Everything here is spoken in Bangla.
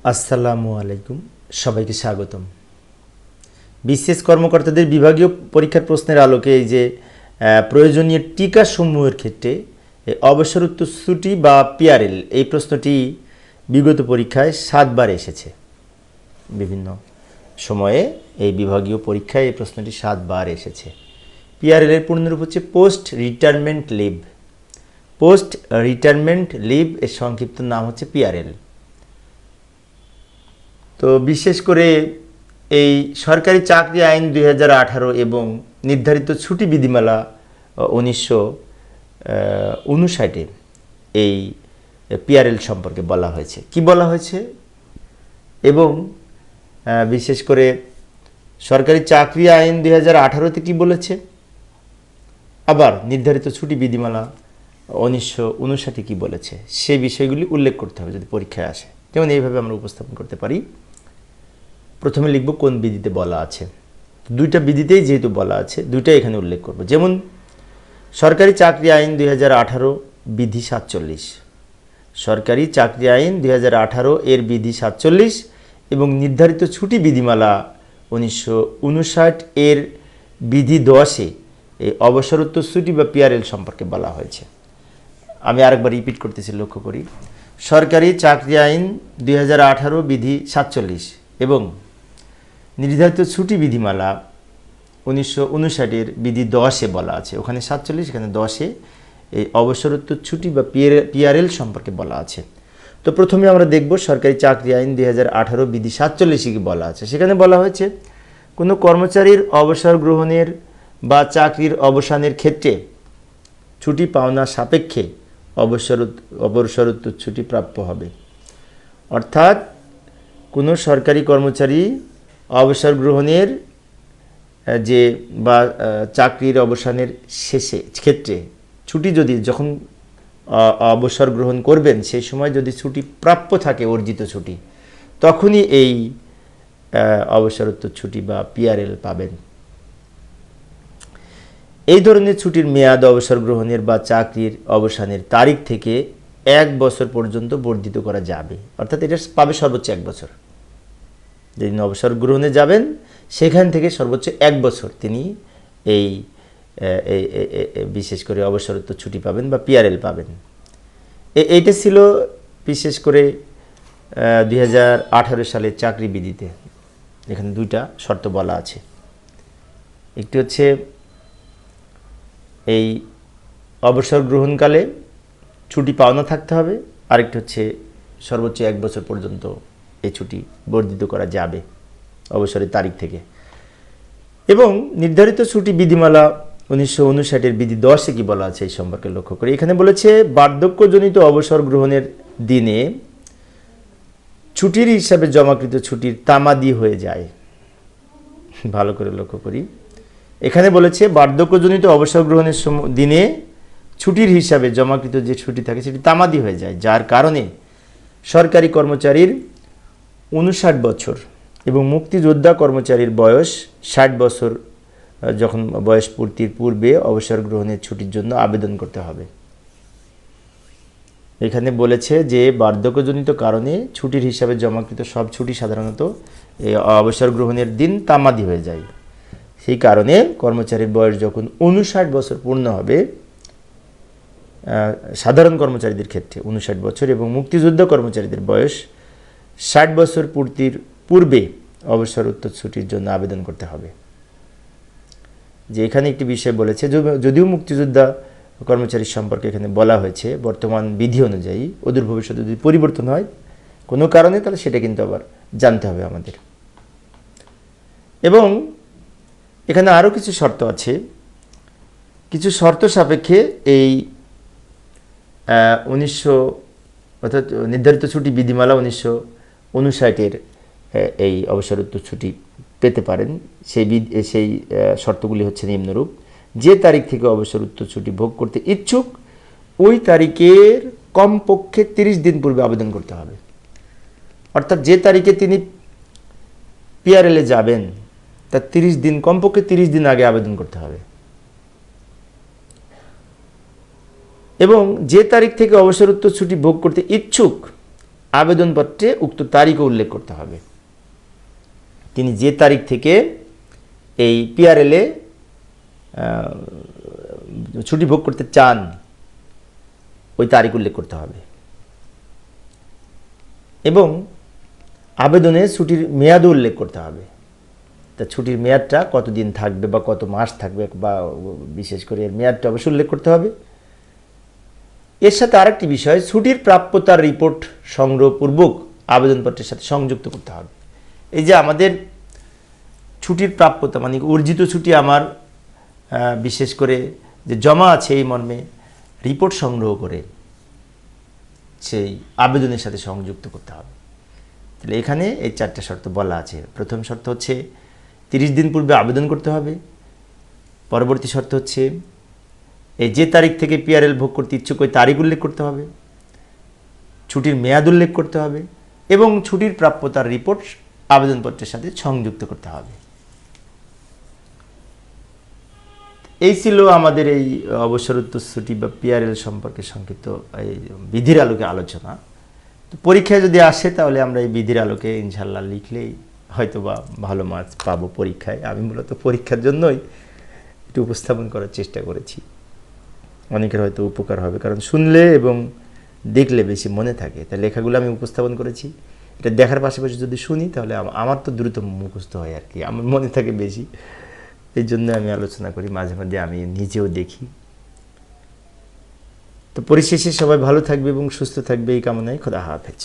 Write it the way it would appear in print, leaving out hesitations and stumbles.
আসসালামু আলাইকুম, সবাইকে স্বাগতম। বিশেষ কর্মকর্তাদের বিভাগীয় পরীক্ষার প্রশ্নের আলোকে এই যে প্রয়োজনীয় টিকা সমূহের ক্ষেত্রে অবসর উত্তরসূরি বা পিআরএল, এই প্রশ্নটি বিগত পরীক্ষায় 7 বার এসেছে। বিভিন্ন সময়ে এই বিভাগীয় পরীক্ষায় এই প্রশ্নটি 7 বার এসেছে। পিআরএল এর পূর্ণরূপ হচ্ছে post retirement leave. Post retirement leave এর সংক্ষিপ্ত নাম হচ্ছে পিআরএল। তো বিশেষ করে এই সরকারি চাকরি আইন 2018 এবং নির্ধারিত ছুটি বিধিমালা 1959 এই পিআরএল সম্পর্কে বলা হয়েছে। কি বলা হয়েছে এবং বিশেষ করে সরকারি চাকরি আইন 2018-তে কি বলেছে, আবার নির্ধারিত ছুটি বিধিমালা 1959 কি বলেছে, সেই বিষয়গুলি উল্লেখ করতে হবে যদি পরীক্ষায় আসে। যেমন এইভাবে আমরা উপস্থাপন করতে পারি। প্রথমে লিখব কোন বিধিতে বলা আছে। দুইটা বিধিতেই যেহেতু বলা আছে, দুইটাই এখানে উল্লেখ করব। যেমন সরকারি চাকরি আইন 2018 বিধি 47, সরকারি চাকরি আইন 2018 এর বিধি 47 এবং নির্ধারিত ছুটি বিধিমালা 1959 এর বিধি 10-এ এই অবসর উত্তরসূরি বা পিআরএল সম্পর্কে বলা হয়েছে। আমি আরেকবার রিপিট করতেছি, লক্ষ্য করি। সরকারি চাকরি আইন 2018 বিধি 47 এবং নির্ধারিত ছুটি বিধিমালা 1959 এর বিধি 10-এ বলা আছে। ওখানে 47, এখানে 10-এ এই অবসরোত্তর ছুটি বা পিআরএল সম্পর্কে বলা আছে। তো প্রথমে আমরা দেখব সরকারি চাকরি আইন 2018 বিধি 47 কি বলা আছে। সেখানে বলা হয়েছে, কোনো কর্মচারীর অবসর গ্রহণের বা চাকরির অবসানের ক্ষেত্রে ছুটি পাওনা সাপেক্ষে অবসরোত্তর ছুটি প্রাপ্য হবে। অর্থাৎ কোনো সরকারি কর্মচারী অবসর গ্রহণের যে বা চাকরির অবসানের শেষে ক্ষেত্রে ছুটি যদি যখন অবসর গ্রহণ করবেন সেই সময় যদি ছুটি প্রাপ্য থাকে, অর্জিত ছুটি, তখনই এই অবসরোত্তর ছুটি বা পিআরএল পাবেন। এই ধরনের ছুটির মেয়াদ অবসর গ্রহণের বা চাকরির অবসানের তারিখ থেকে 1 বছর পর্যন্ত বর্ধিত করা যাবে। অর্থাৎ এটা পাবে সর্বোচ্চ 1 বছর। যেদিন অবসর গ্রহণে যাবেন সেখান থেকে সর্বোচ্চ 1 বছর তিনি এই বিশেষ করে অবসরোত্তর ছুটি পাবেন বা পিআরএল পাবেন। এইটা ছিল বিশেষ করে 2018 সালের চাকরি বিধিতে। এখানে দুইটা শর্ত বলা আছে। একটি হচ্ছে এই অবসর গ্রহণকালে ছুটি পাওনা থাকতে হবে, আরেকটি হচ্ছে সর্বোচ্চ 1 বছর পর্যন্ত এই ছুটি বর্ধিত করা যাবে অবসরের তারিখ থেকে। এবং নির্ধারিত ছুটি বিধিমালা 1959 এর বিধি 10-এ কি বলা আছে এই সম্পর্কে লক্ষ্য করি। এখানে বলেছে, বার্ধক্যজনিত অবসর গ্রহণের দিনে ছুটির হিসাবে জমাকৃত ছুটির তামাদি হয়ে যায়। ভালো করে লক্ষ্য করি। এখানে বলেছে বার্ধক্যজনিত অবসর গ্রহণের দিনে ছুটির হিসাবে জমাকৃত যে ছুটি থাকে সেটি তামাদি হয়ে যায়, যার কারণে সরকারি কর্মচারীর 59 বছর এবং মুক্তিযোদ্ধা কর্মচারীর বয়স 60 বছর যখন বয়স পূর্তির পূর্বে অবসর গ্রহণের ছুটির জন্য আবেদন করতে হবে। এখানে বলেছে যে বার্ধক্যজনিত কারণে ছুটির হিসাবে জমাকৃত সব ছুটি সাধারণত এই অবসর গ্রহণের দিন তামাদি হয়ে যায়। সেই কারণে কর্মচারীর বয়স যখন 59 বছর পূর্ণ হবে, সাধারণ কর্মচারীদের ক্ষেত্রে 59 বছর এবং মুক্তিযোদ্ধা কর্মচারীদের বয়স 60 বছর পূর্তির পূর্বে অবসর উত্তর ছুটির জন্য আবেদন করতে হবে। যে এখানে একটি বিষয় বলেছে, যদিও মুক্তিযোদ্ধা কর্মচারীর সম্পর্কে এখানে বলা হয়েছে বর্তমান বিধি অনুযায়ী, অদূর ভবিষ্যতে যদি পরিবর্তন হয় কোনো কারণে, তাহলে সেটা কিন্তু আবার জানতে হবে আমাদের। এবং এখানে আরও কিছু শর্ত আছে। কিছু শর্ত সাপেক্ষে এই 1900 অর্থাৎ নির্ধারিত ছুটি বিধিমালা 1959 এর এই অবসরোত্তর ছুটি পেতে পারেন। সেই শর্তগুলি হচ্ছে নিম্নরূপ। যে তারিখ থেকে অবসরোত্তর ছুটি ভোগ করতে ইচ্ছুক ওই তারিখের কমপক্ষে 30 দিন পূর্বে আবেদন করতে হবে। অর্থাৎ যে তারিখে তিনি পিআরএলে যাবেন তার 30 দিন, কমপক্ষে 30 দিন আগে আবেদন করতে হবে। এবং যে তারিখ থেকে অবসরোত্তর ছুটি ভোগ করতে ইচ্ছুক আবেদনপত্রে উক্ত তারিখও উল্লেখ করতে হবে। তিনি যে তারিখ থেকে এই পিআরএলে ছুটি ভোগ করতে চান ওই তারিখ উল্লেখ করতে হবে এবং আবেদনে ছুটির মেয়াদও উল্লেখ করতে হবে। তা ছুটির মেয়াদটা কতদিন থাকবে বা কত মাস থাকবে বা বিশেষ করে এর মেয়াদটা অবশ্যই উল্লেখ করতে হবে। এর সাথে আরেকটি বিষয়, ছুটির প্রাপ্যতার রিপোর্ট সংগ্রহপূর্বক আবেদনপত্রের সাথে সংযুক্ত করতে হবে। এই যে আমাদের ছুটির প্রাপ্যতা মানে অর্জিত ছুটি আমার বিশেষ করে যে জমা আছে এই মর্মে রিপোর্ট সংগ্রহ করে সেই আবেদনের সাথে সংযুক্ত করতে হবে। তাহলে এখানে এই 4টা শর্ত বলা আছে। প্রথম শর্ত হচ্ছে 30 দিন পূর্বে আবেদন করতে হবে। পরবর্তী শর্ত হচ্ছে এই যে তারিখ থেকে পিআরএল ভোগ করতে ইচ্ছুক ওই তারিখ উল্লেখ করতে হবে, ছুটির মেয়াদ উল্লেখ করতে হবে এবং ছুটির প্রাপ্যতার রিপোর্ট আবেদনপত্রের সাথে সংযুক্ত করতে হবে। এই ছিল আমাদের এই অবসরোত্তর ছুটি বা পিআরএল সম্পর্কে সংক্ষিপ্ত এই বিধির আলোকে আলোচনা। তো পরীক্ষায় যদি আসে তাহলে আমরা এই বিধির আলোকে ইনশাল্লাহ লিখলেই হয়তো বা ভালো মার্কস পাবো পরীক্ষায়। আমি মূলত পরীক্ষার জন্যই একটু উপস্থাপন করার চেষ্টা করেছি, অনেকের হয়তো উপকার হবে, কারণ শুনলে এবং দেখলে বেশি মনে থাকে। তাই লেখাগুলো আমি উপস্থাপন করেছি, এটা দেখার পাশাপাশি যদি শুনি তাহলে আমার তো দ্রুত মুখস্থ হয় আর কি, আমার মনে থাকে বেশি। এই জন্য আমি আলোচনা করি, মাঝে মাঝে আমি নিজেও দেখি। তো পরিশেষে সবাই ভালো থাকবে এবং সুস্থ থাকবে এই কামনায় খোদা হাফেজ।